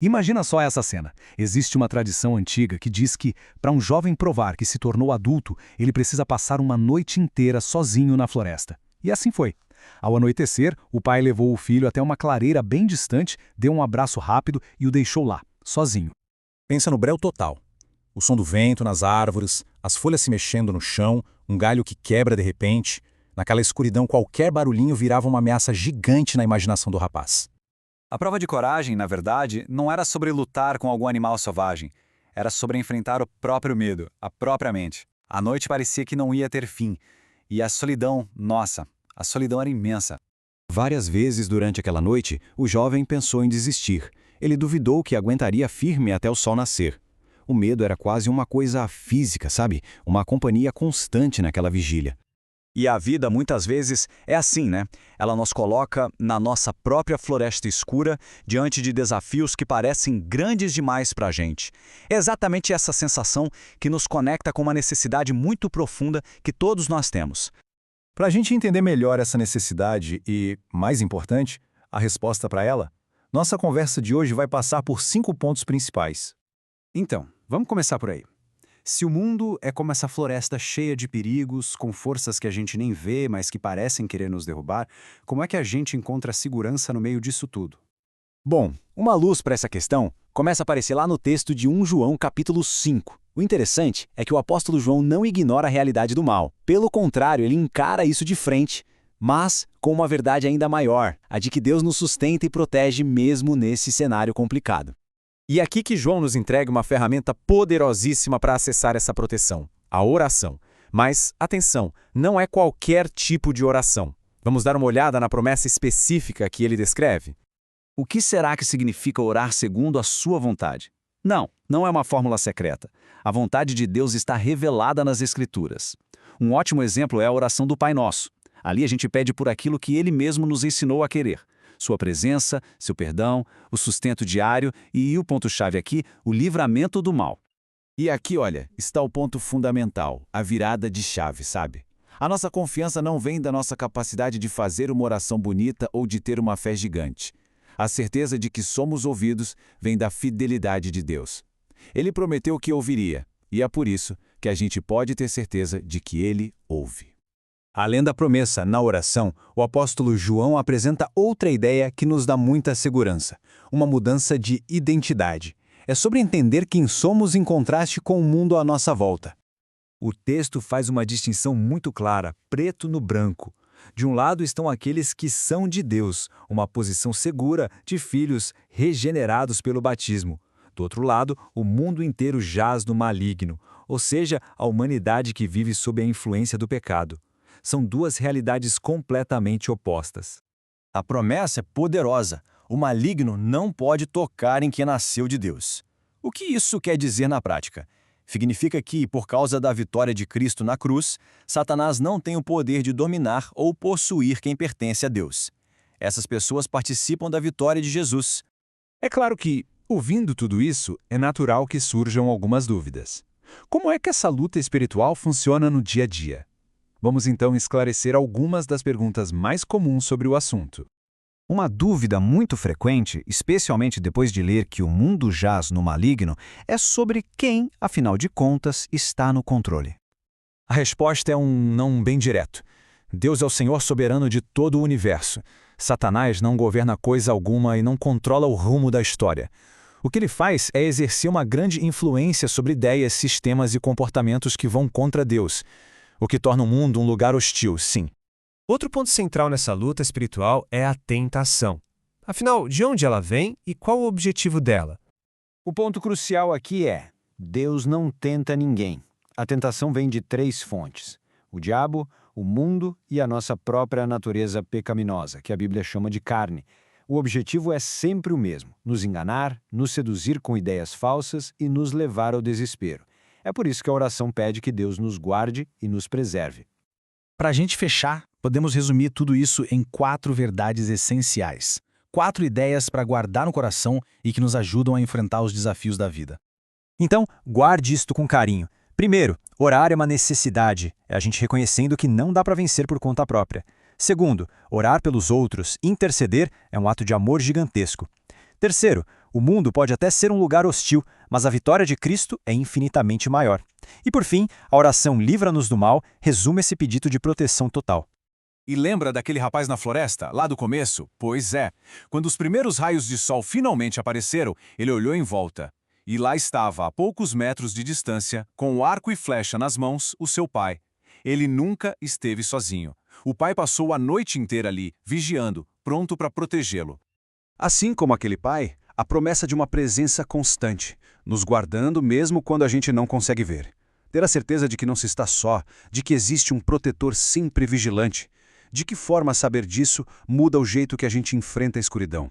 Imagina só essa cena. Existe uma tradição antiga que diz que, para um jovem provar que se tornou adulto, ele precisa passar uma noite inteira sozinho na floresta. E assim foi. Ao anoitecer, o pai levou o filho até uma clareira bem distante, deu um abraço rápido e o deixou lá, sozinho. Pensa no breu total. O som do vento nas árvores, as folhas se mexendo no chão, um galho que quebra de repente. Naquela escuridão, qualquer barulhinho virava uma ameaça gigante na imaginação do rapaz. A prova de coragem, na verdade, não era sobre lutar com algum animal selvagem. Era sobre enfrentar o próprio medo, a própria mente. A noite parecia que não ia ter fim. E a solidão, nossa, a solidão era imensa. Várias vezes durante aquela noite, o jovem pensou em desistir. Ele duvidou que aguentaria firme até o sol nascer. O medo era quase uma coisa física, sabe? Uma companhia constante naquela vigília. E a vida, muitas vezes, é assim, né? Ela nos coloca na nossa própria floresta escura, diante de desafios que parecem grandes demais para a gente. É exatamente essa sensação que nos conecta com uma necessidade muito profunda que todos nós temos. Para a gente entender melhor essa necessidade e, mais importante, a resposta para ela, nossa conversa de hoje vai passar por 5 pontos principais. Então, vamos começar por aí. Se o mundo é como essa floresta cheia de perigos, com forças que a gente nem vê, mas que parecem querer nos derrubar, como é que a gente encontra segurança no meio disso tudo? Bom, uma luz para essa questão começa a aparecer lá no texto de 1 João capítulo 5. O interessante é que o apóstolo João não ignora a realidade do mal. Pelo contrário, ele encara isso de frente, mas com uma verdade ainda maior, a de que Deus nos sustenta e protege mesmo nesse cenário complicado. E é aqui que João nos entrega uma ferramenta poderosíssima para acessar essa proteção, a oração. Mas, atenção, não é qualquer tipo de oração. Vamos dar uma olhada na promessa específica que ele descreve? O que será que significa orar segundo a sua vontade? Não é uma fórmula secreta. A vontade de Deus está revelada nas Escrituras. Um ótimo exemplo é a oração do Pai Nosso. Ali a gente pede por aquilo que Ele mesmo nos ensinou a querer. Sua presença, seu perdão, o sustento diário e, o ponto-chave aqui, o livramento do mal. E aqui, olha, está o ponto fundamental, a virada de chave, sabe? A nossa confiança não vem da nossa capacidade de fazer uma oração bonita ou de ter uma fé gigante. A certeza de que somos ouvidos vem da fidelidade de Deus. Ele prometeu que ouviria, e é por isso que a gente pode ter certeza de que Ele ouve. Além da promessa na oração, o apóstolo João apresenta outra ideia que nos dá muita segurança, uma mudança de identidade. É sobre entender quem somos em contraste com o mundo à nossa volta. O texto faz uma distinção muito clara, preto no branco. De um lado estão aqueles que são de Deus, uma posição segura de filhos regenerados pelo batismo. Do outro lado, o mundo inteiro jaz no maligno, ou seja, a humanidade que vive sob a influência do pecado. São duas realidades completamente opostas. A promessa é poderosa. O maligno não pode tocar em quem nasceu de Deus. O que isso quer dizer na prática? Significa que, por causa da vitória de Cristo na cruz, Satanás não tem o poder de dominar ou possuir quem pertence a Deus. Essas pessoas participam da vitória de Jesus. É claro que, ouvindo tudo isso, é natural que surjam algumas dúvidas. Como é que essa luta espiritual funciona no dia a dia? Vamos então esclarecer algumas das perguntas mais comuns sobre o assunto. Uma dúvida muito frequente, especialmente depois de ler que o mundo jaz no maligno, é sobre quem, afinal de contas, está no controle. A resposta é um não bem direto. Deus é o Senhor soberano de todo o universo. Satanás não governa coisa alguma e não controla o rumo da história. O que ele faz é exercer uma grande influência sobre ideias, sistemas e comportamentos que vão contra Deus, o que torna o mundo um lugar hostil, sim. Outro ponto central nessa luta espiritual é a tentação. Afinal, de onde ela vem e qual o objetivo dela? O ponto crucial aqui é: Deus não tenta ninguém. A tentação vem de 3 fontes: o diabo, o mundo e a nossa própria natureza pecaminosa, que a Bíblia chama de carne. O objetivo é sempre o mesmo: nos enganar, nos seduzir com ideias falsas e nos levar ao desespero. É por isso que a oração pede que Deus nos guarde e nos preserve. Para a gente fechar, podemos resumir tudo isso em 4 verdades essenciais. 4 ideias para guardar no coração e que nos ajudam a enfrentar os desafios da vida. Então, guarde isto com carinho. Primeiro, orar é uma necessidade, é a gente reconhecendo que não dá para vencer por conta própria. Segundo, orar pelos outros, interceder, é um ato de amor gigantesco. Terceiro, O mundo pode até ser um lugar hostil, mas a vitória de Cristo é infinitamente maior. E por fim, a oração Livra-nos do Mal resume esse pedido de proteção total. E lembra daquele rapaz na floresta, lá do começo? Pois é. Quando os primeiros raios de sol finalmente apareceram, ele olhou em volta. E lá estava, a poucos metros de distância, com o arco e flecha nas mãos, o seu pai. Ele nunca esteve sozinho. O pai passou a noite inteira ali, vigiando, pronto para protegê-lo. Assim como aquele pai, a promessa de uma presença constante, nos guardando mesmo quando a gente não consegue ver. Ter a certeza de que não se está só, de que existe um protetor sempre vigilante. De que forma saber disso muda o jeito que a gente enfrenta a escuridão.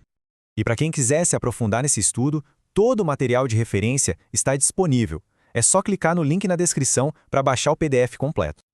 E para quem quiser se aprofundar nesse estudo, todo o material de referência está disponível. É só clicar no link na descrição para baixar o PDF completo.